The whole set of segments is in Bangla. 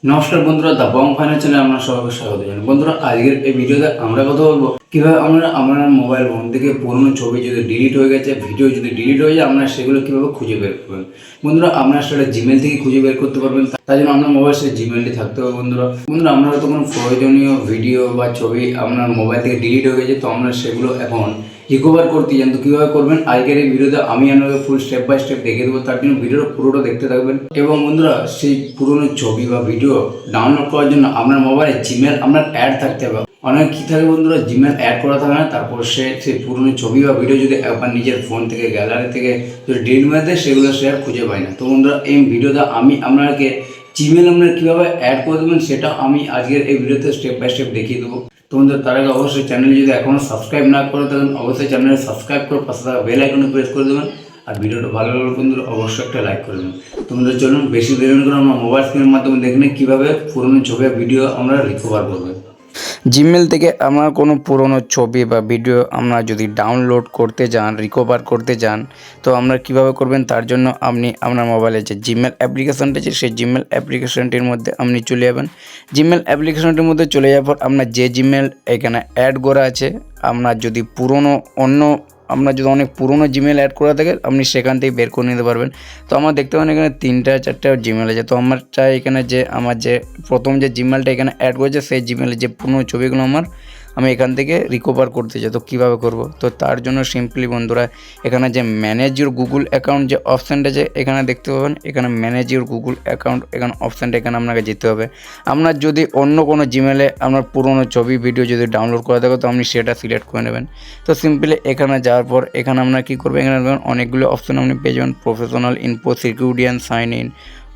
নমস্কার বন্ধুরা, দা বং ফাইনাল চ্যানেলে আমরা সবাইকে স্বাগত জানাই। বন্ধুরা, আজকের এই ভিডিওতে আমরা কথা বলবো কিভাবে আমরা আমার মোবাইল ফোন থেকে পুরনো ছবি যদি ডিলিট হয়ে গেছে, ভিডিও যদি ডিলিট হয়ে যায়, আমরা সেগুলো কিভাবে খুঁজে বের করবেন। বন্ধুরা, আপনারা সেটা জিমেল থেকে খুঁজে বের করতে পারবেন। তার জন্য আপনার মোবাইল সেই জিমেলটি থাকতে হবে। বন্ধুরা আমরা হয়তো কোনো প্রয়োজনীয় ভিডিও বা ছবি আপনার মোবাইল থেকে ডিলিট হয়ে গেছে, তো আমরা সেগুলো এখন রিকভার করতে চান, তো কীভাবে করবেন আজকের এই ভিডিওতে আমি আপনাকে ফুল স্টেপ বাই স্টেপ দেখিয়ে দেবো। তার জন্য ভিডিওটা পুরোটা দেখতে থাকবেন। এবং বন্ধুরা, সেই পুরনো ছবি বা ভিডিও ডাউনলোড করার জন্য আপনার মোবাইলে জিমেল আপনার অ্যাড থাকতে হবে। অনেক কী থাকে বন্ধুরা, জিমেল অ্যাড করা থাকে না, তারপর সেই পুরনো ছবি বা ভিডিও যদি একবার নিজের ফোন থেকে গ্যালারি থেকে যদি ডিলিট মেরে দেয়, সেগুলো সে আর খুঁজে পায় না। তো বন্ধুরা, এই ভিডিওতে আমি আপনাকে জিমেল আপনার কীভাবে অ্যাড করে দেবেন সেটা আমি আজকের এই ভিডিওতে স্টেপ বাই স্টেপ দেখিয়ে দেবো। তো বন্ধুরা, তার আগে অবশ্যই চ্যানেল যদি এখনও সাবস্ক্রাইব না করে থাকেন, অবশ্যই চ্যানেলে সাবস্ক্রাইব করে পাশে থাকা বেল আইকনে প্রেস করে দেবেন। আর ভিডিওটা ভালো লাগলে বন্ধুরা অবশ্যই একটা লাইক করে দেবেন। তোমাদের চলুন বেশি দেরি করে আমরা মোবাইল স্ক্রিনের মাধ্যমে দেখে নিই কীভাবে পুরনো ছবি ভিডিও আমরা রিকভার করবো। জিমেল থেকে আমার কোনো পুরনো ছবি বা ভিডিও আমরা যদি ডাউনলোড করতে যান, রিকভার করতে যান, তো আমরা কিভাবে করবেন তার জন্য আপনি আপনার মোবাইলে যে জিমেল অ্যাপ্লিকেশনটা আছে সেই জিমেল অ্যাপ্লিকেশনটির মধ্যে আপনি চলে যাবেন। জিমেল অ্যাপ্লিকেশনটির মধ্যে চলে যাওয়ার পর আপনার যে জিমেল এখানে অ্যাড করা আছে, আপনার যদি অনেক পুরনো জিমেল অ্যাড করা থাকে আপনি সেখান থেকে বের করে নিতে পারবেন। তো আমার দেখতে পাবেন এখানে 3-4টা জিমেল আছে। তো আমার চাই এখানে আমার যে প্রথম যে জিমেলটা এখানে অ্যাড করেছে সেই জিমেলে যে পুরনো ছবিগুলো আমি এখান থেকে রিকভার করতে চাই। তো কীভাবে করব? তো তার জন্য সিম্পলি বন্ধুরা, এখানে যে ম্যানেজ ইউর গুগল অ্যাকাউন্ট যে অপশানটা আছে এখানে দেখতে পাবেন, এখানে ম্যানেজ ইউর গুগল অ্যাকাউন্ট এখানে অপশানটা এখানে আপনাকে যেতে হবে। আপনার যদি অন্য কোনো জিমেলে আপনার পুরনো ছবি ভিডিও যদি ডাউনলোড করা থাকে তো আপনি সেটা সিলেক্ট করে নেবেন। তো সিম্পলি এখানে যাওয়ার পর এখানে আপনারা কী করবেন, এখানে দেখবেন অনেকগুলো অপশান আপনি পেয়ে যাবেন। Professional info, security and sign in,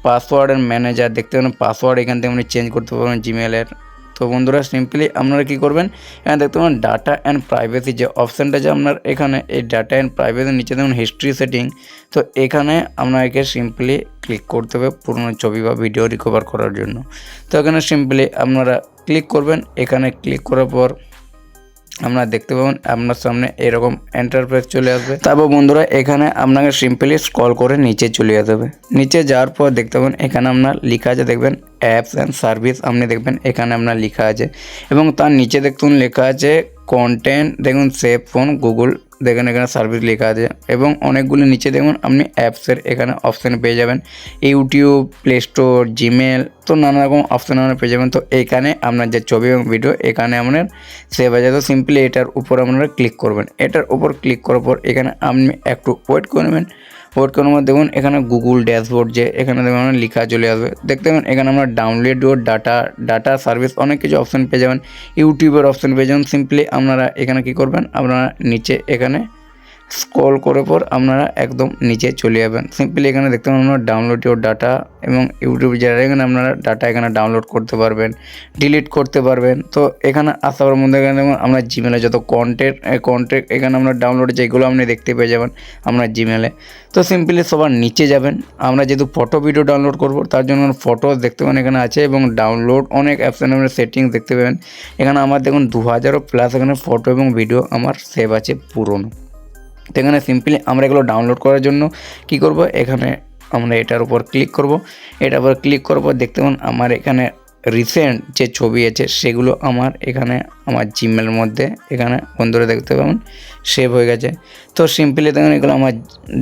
password and manager, দেখতে পাবেন পাসওয়ার্ড এখান থেকে আপনি চেঞ্জ করতে পারবেন জিমেলের। তো বন্ধুরা, সিম্পলি আপনারা কী করবেন, এখানে দেখতে পাবেন ডাটা অ্যান্ড প্রাইভেসি যে অপশানটা যে আপনার এখানে এই ডাটা অ্যান্ড প্রাইভেসির নিচে দেখুন হিস্ট্রি সেটিং। তো এখানে আপনাকে সিম্পলি ক্লিক করতে হবে পুরনো ছবি বা ভিডিও রিকভার করার জন্য। তো এখানে সিম্পলি আপনারা ক্লিক করবেন। এখানে ক্লিক করার পর আপনারা দেখতে পাবেন আপনার সামনে এরকম ইন্টারফেস চলে আসবে। তারপর বন্ধুরা, এখানে আপনাকে সিম্পলি স্ক্রল করে নিচে চলে যেতে হবে। নিচে যাওয়ার পর দেখতে পাবেন এখানে আপনার লেখা আছে, দেখবেন অ্যাপস অ্যান্ড সার্ভিস আপনি দেখবেন এখানে আপনার লেখা আছে। এবং তার নিচে দেখুন লেখা আছে কন্টেন্ট, দেখুন সেভ ফোন গুগল, দেখেন এখানে সার্ভিস লেখা আছে। এবং অনেকগুলো নিচে দেখুন আপনি অ্যাপসের এখানে অপশান পেয়ে যাবেন, ইউটিউব, প্লে স্টোর, জিমেল, তো নানা রকম অপশান আপনারা পেয়ে যাবেন। তো এখানে আপনার যে ছবি এবং ভিডিও এখানে আপনার সেভ আছে। তো সিম্পলি এটার উপর আপনারা ক্লিক করবেন। এটার উপর ক্লিক করার পর এখানে আপনি একটু ওয়েট করে নেবেন। ওয়েট করার মধ্যে দেখুন এখানে গুগল ড্যাশবোর্ড যে এখানে দেখুন লেখা চলে আসবে। দেখতে পাবেন এখানে আমরা ডাউনলোড ইউর ডাটা সার্ভিস অনেক কিছু অপশান পেয়ে যাবেন, ইউটিউবের অপশান পেয়ে যাবেন। সিম্পলি আপনারা এখানে কী করবেন, আপনারা নিচে এখানে স্ক্রল করার পর আপনারা একদম নিচে চলে যাবেন। সিম্পলি এখানে দেখতে পাবেন আপনারা ডাউনলোড ইউর ডাটা এবং ইউটিউব যারা এখানে আপনারা ডাটা এখানে ডাউনলোড করতে পারবেন, ডিলিট করতে পারবেন। তো এখানে আসার মধ্যে এখানে দেখুন আমরা জিমেলে যত কন্টেন্ট এখানে আমরা ডাউনলোড যেগুলো আপনি দেখতে পেয়ে যাবেন আপনার জিমেলে। তো সিম্পলি সবার নিচে যাবেন। আমরা যেহেতু ফটো ভিডিও ডাউনলোড করব তার জন্য ফটো দেখতে পাবেন এখানে আছে, এবং ডাউনলোড অনেক অ্যাপসের আপনার সেটিংস দেখতে পাবেন। এখানে আমার দেখুন 2000+ এখানে ফটো এবং ভিডিও আমার সেভ আছে পুরনো। তো এখানে সিম্পলি আমরা এগুলো ডাউনলোড করার জন্য কি করব, এখানে আমরা এটার উপর ক্লিক করব। এটার উপর ক্লিক করার পর দেখতে পাবেন আমার এখানে রিসেন্ট যে ছবি আছে সেগুলো আমার এখানে আমার জিমেলের মধ্যে এখানে বন্ধুরা দেখতে পাবেন সেভ হয়ে গেছে। তো সিম্পলি দেখুন এগুলো আমার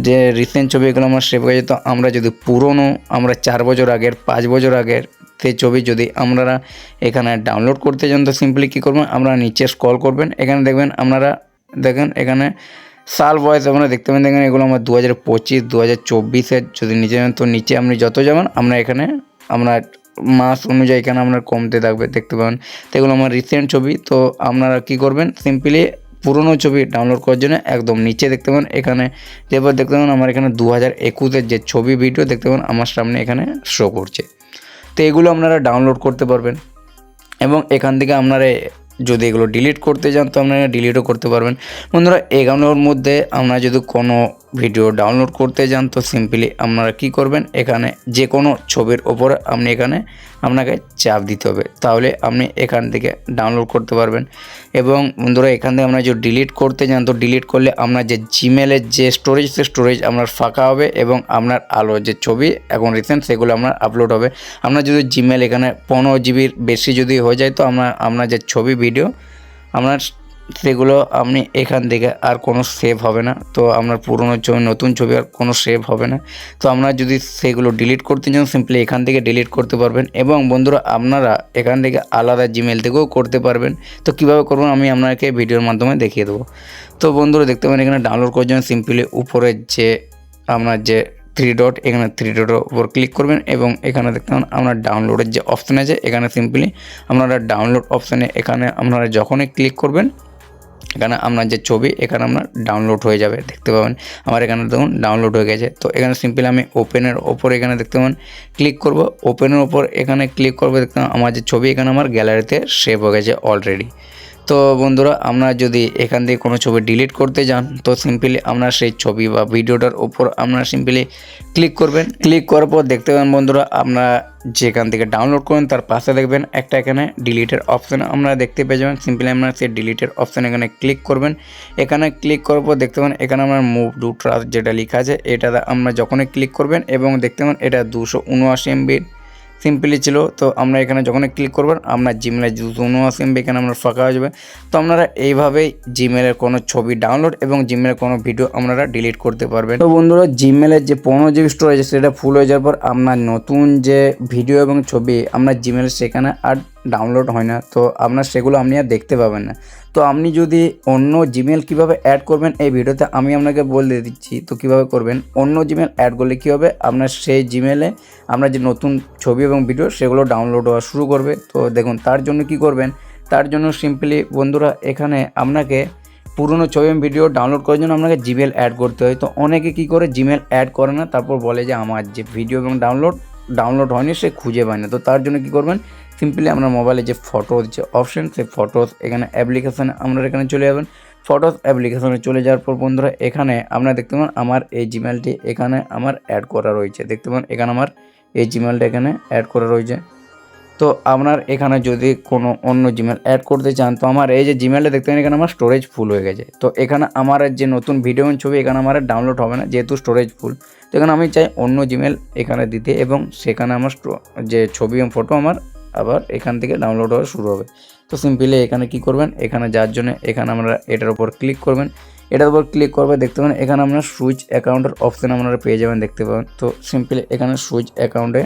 যে রিসেন্ট ছবি এগুলো আমার সেভ হয়ে গেছে। তো আমরা যদি পুরনো আমরা 4 বছর আগের 5 বছর আগের সেই ছবি যদি আপনারা এখানে ডাউনলোড করতে চান, তো সিম্পলি কী করবেন, আপনারা নিচে স্ক্রল করবেন। এখানে দেখবেন আপনারা দেখেন এখানে সাল বয়স আপনারা দেখতে পাবেন, দেখেন এগুলো আমার 2025, 2024-এর যদি নিচে যান, তো নিচে আপনি যত যাবেন আমরা এখানে আপনার মাস অনুযায়ী এখানে আপনার কমতে থাকবে দেখতে পাবেন। তো এগুলো আমার রিসেন্ট ছবি। তো আপনারা কী করবেন, সিম্পলি পুরনো ছবি ডাউনলোড করার জন্য একদম নিচে দেখতে পাবেন এখানে যেবার দেখতে পাবেন আমার এখানে 2021-এর যে ছবি ভিডিও দেখতে পাবেন আমার সামনে এখানে শো করছে। তো এগুলো আপনারা ডাউনলোড করতে পারবেন। এবং এখান থেকে আপনারা যদি এগুলো ডিলিট করতে চান তো আপনারা ডিলিটও করতে পারবেন। বন্ধুরা, এগুলোর মধ্যে আমরা যদি কোনো ভিডিও ডাউনলোড করতে যান তো সিম্পলি আপনারা কি করবেন, এখানে যে কোনো ছবির ওপরে আপনি এখানে আপনাকে চাপ দিতে হবে, তাহলে আপনি এখান থেকে ডাউনলোড করতে পারবেন। এবং বন্ধুরা এখান থেকে আপনারা যদি ডিলিট করতে যান তো ডিলিট করলে আপনার যে জিমেলের যে স্টোরেজ সে স্টোরেজ আপনার ফাঁকা হবে এবং আপনার আলো যে ছবি এখন রিসেন্ট সেগুলো আপনার আপলোড হবে। আপনার যদি জিমেল এখানে 15 জিবির বেশি যদি হয়ে যায় তো আপনার যে ছবি ভিডিও আপনার সেগুলো আপনি এখান থেকে আর কোনো সেভ হবে না, তো আপনার পুরনো ছবি নতুন ছবি আর কোনো সেভ হবে না। তো আপনারা যদি সেগুলো ডিলিট করতে চান সিম্পলি এখান থেকে ডিলিট করতে পারবেন। এবং বন্ধুরা আপনারা এখান থেকে আলাদা জিমেল থেকেও করতে পারবেন। তো কীভাবে করবেন আমি আপনাকে ভিডিওর মাধ্যমে দেখিয়ে দেবো। তো বন্ধুরা দেখতে পাবেন এখানে ডাউনলোড করার জন্য সিম্পলি উপরে যে আপনার যে 3 ডট এখানে 3 ডটের উপর ক্লিক করবেন এবং এখানে দেখতে পাবেন আপনার ডাউনলোডের যে অপশান আছে এখানে সিম্পলি আপনারা ডাউনলোড অপশানে এখানে আপনারা যখনই ক্লিক করবেন এখানে আপনার যে ছবি এখানে আপনার ডাউনলোড হয়ে যাবে। দেখতে পাবেন আমার এখানে দেখুন ডাউনলোড হয়ে গেছে। তো এখানে সিম্পলি আমি ওপেনের ওপর এখানে দেখতে পাবেন ক্লিক করব, ওপেনের ওপর এখানে ক্লিক করবো, দেখতে পাবেন আমার যে ছবি এখানে আমার গ্যালারিতে সেভ হয়ে গেছে অলরেডি। তো বন্ধুরা আপনারা যদি এখান থেকে কোনো ছবি ডিলিট করতে যান তো সিম্পলি আপনার সেই ছবি বা ভিডিওটার উপর আপনারা সিম্পলি ক্লিক করবেন। ক্লিক করার পর দেখতে পাবেন বন্ধুরা আপনারা যেখান থেকে ডাউনলোড করেন তার পাশে দেখবেন একটা এখানে ডিলিটের অপশান আপনারা দেখতে পেয়ে যাবেন। সিম্পলি আপনারা সেই ডিলিটের অপশান এখানে ক্লিক করবেন। এখানে ক্লিক করার পর দেখতে পাবেন এখানে আমার মুভ টু ট্রাস্ট যেটা লেখা আছে এটা আমরা যখনই ক্লিক করবেন এবং দেখতে পাবেন এটা 279 MB সিম্পলি ছিল। তো আমরা এখানে যখন ক্লিক করবেন আপনার জিমেলের 279 MB এখানে আপনার ফাঁকা হয়ে যাবে। তো আপনারা এইভাবেই জিমেলের কোনো ছবি ডাউনলোড এবং জিমেলের কোনো ভিডিও আপনারা ডিলিট করতে পারবেন। তো বন্ধুরা জিমেলের যে 15 GB স্টোরেজ সেটা ফুল হয়ে যাওয়ার পর আপনার নতুন যে ভিডিও এবং ছবি আপনার জিমেলের সেখানে আর ডাউনলোড হয় না, তো আপনার সেগুলো আপনি আর দেখতে পাবেন না। তো আপনি যদি অন্য জিমেল কিভাবে অ্যাড করবেন এই ভিডিওতে আমি আপনাকে বলে দিচ্ছি। তো কিভাবে করবেন, অন্য জিমেল অ্যাড করলে কী হবে আপনার সেই জিমেলে আপনার যে নতুন ছবি এবং ভিডিও সেগুলো ডাউনলোড হওয়া শুরু করবে। তো দেখুন তার জন্য কি করবেন, তার জন্য সিম্পলি বন্ধুরা এখানে আপনাকে পুরনো ছবি এবং ভিডিও ডাউনলোড করার জন্য আপনাকে জিমেল অ্যাড করতে হয়। তো অনেকে কী করে জিমেল অ্যাড করে না, তারপর বলে যে আমার যে ভিডিও এবং ডাউনলোড হয়নি সে খুঁজে পায় না। তো তার জন্য কী করবেন, সিম্পলি আপনার মোবাইলে যে ফটোস যে অপশান সেই ফটোস এখানে অ্যাপ্লিকেশানে আপনারা এখানে চলে যাবেন। ফটোস অ্যাপ্লিকেশানে চলে যাওয়ার পর বন্ধুরা এখানে আপনারা দেখতে পান আমার এই জিমেলটি এখানে আমার অ্যাড করা রয়েছে। দেখতে পান এখানে আমার এই জিমেলটা এখানে অ্যাড করা রয়েছে। তো আপনার এখানে যদি কোনো অন্য জিমেল অ্যাড করতে চান তো আমার এই যে জিমেলটা দেখতে পান এখানে আমার স্টোরেজ ফুল হয়ে গেছে। তো এখানে আমার যে নতুন ভিডিও ছবি এখানে আমার ডাউনলোড হবে না যেহেতু স্টোরেজ ফুল। তো এখানে আমি চাই অন্য জিমেল এখানে দিতে এবং সেখানে আমার যে ছবি এবং ফটো আমার আবার এখান থেকে ডাউনলোড হওয়া শুরু হবে। তো সিম্পলি এখানে কি করবেন, এখানে যার জন্য এখানে আমরা এটার উপর ক্লিক করবেন। এটার উপর ক্লিক করবে দেখতে পাবেন এখানে আপনার সুইচ অ্যাকাউন্টের অপশান আপনারা পেয়ে যাবেন দেখতে পাবেন। তো সিম্পলি এখানে সুইচ অ্যাকাউন্টে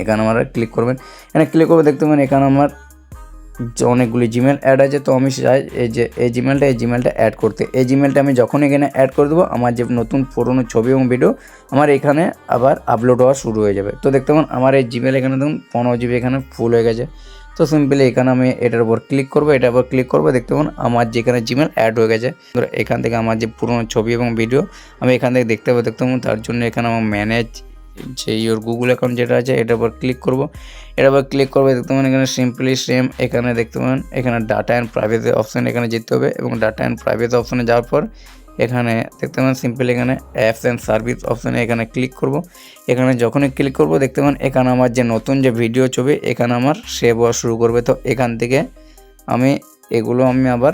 এখানে আমরা ক্লিক করবেন। এখানে ক্লিক করবে দেখতে পাবেন এখানে আমার অনেকগুলি জিমেল অ্যাড আছে। তো আমি চাই এই জিমেলটা অ্যাড করতে। এই জিমেলটা আমি যখন এখানে অ্যাড করে দেবো আমার যে নতুন পুরনো ছবি এবং ভিডিও আমার এখানে আবার আপলোড হওয়া শুরু হয়ে যাবে। তো দেখতে পাবেন আমার এই জিমেল এখানে দেখুন 15 GB এখানে ফুল হয়ে গেছে। তো সিম্পলি এখানে আমি এটার উপর ক্লিক করবো, এটার উপর ক্লিক করবো দেখতে পাবেন আমার যেখানে জিমেল অ্যাড হয়ে গেছে। এখান থেকে আমার যে পুরনো ছবি এবং ভিডিও আমি এখান থেকে দেখতে পাবো। তার জন্য এখানে আমার ম্যানেজ যে ইওর গুগল অ্যাকাউন্ট যেটা আছে এটার উপর ক্লিক করব। এটার উপর ক্লিক করবে দেখতে পাবেন এখানে সিম্পলি সেম এখানে দেখতে পাবেন এখানে ডাটা অ্যান্ড প্রাইভেসি অপশান এখানে যেতে হবে এবং ডাটা অ্যান্ড প্রাইভেসি অপশানে যাওয়ার পর এখানে দেখতে পাবেন সিম্পলি এখানে অ্যাপস অ্যান্ড সার্ভিস অপশানে এখানে ক্লিক করব। এখানে যখনই ক্লিক করব দেখতে পাবেন এখানে আমার যে নতুন যে ভিডিও ছবি এখানে আমার সেভ হওয়া শুরু করবে। তো এখান থেকে আমি এগুলো আবার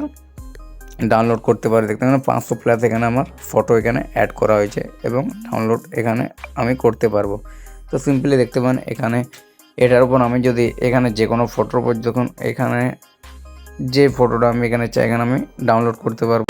ডাউনলোড করতে পারি। দেখতে পাবেন 500+ এখানে আমার ফটো এখানে অ্যাড করা হয়েছে এবং ডাউনলোড এখানে আমি করতে পারবো। তো সিম্পলি দেখতে পান এখানে এটার উপর আমি যদি এখানে যে কোনো ফটোর উপর যখন এখানে যে ফটোটা আমি এখানে চাই এখানে আমি ডাউনলোড করতে পারবো।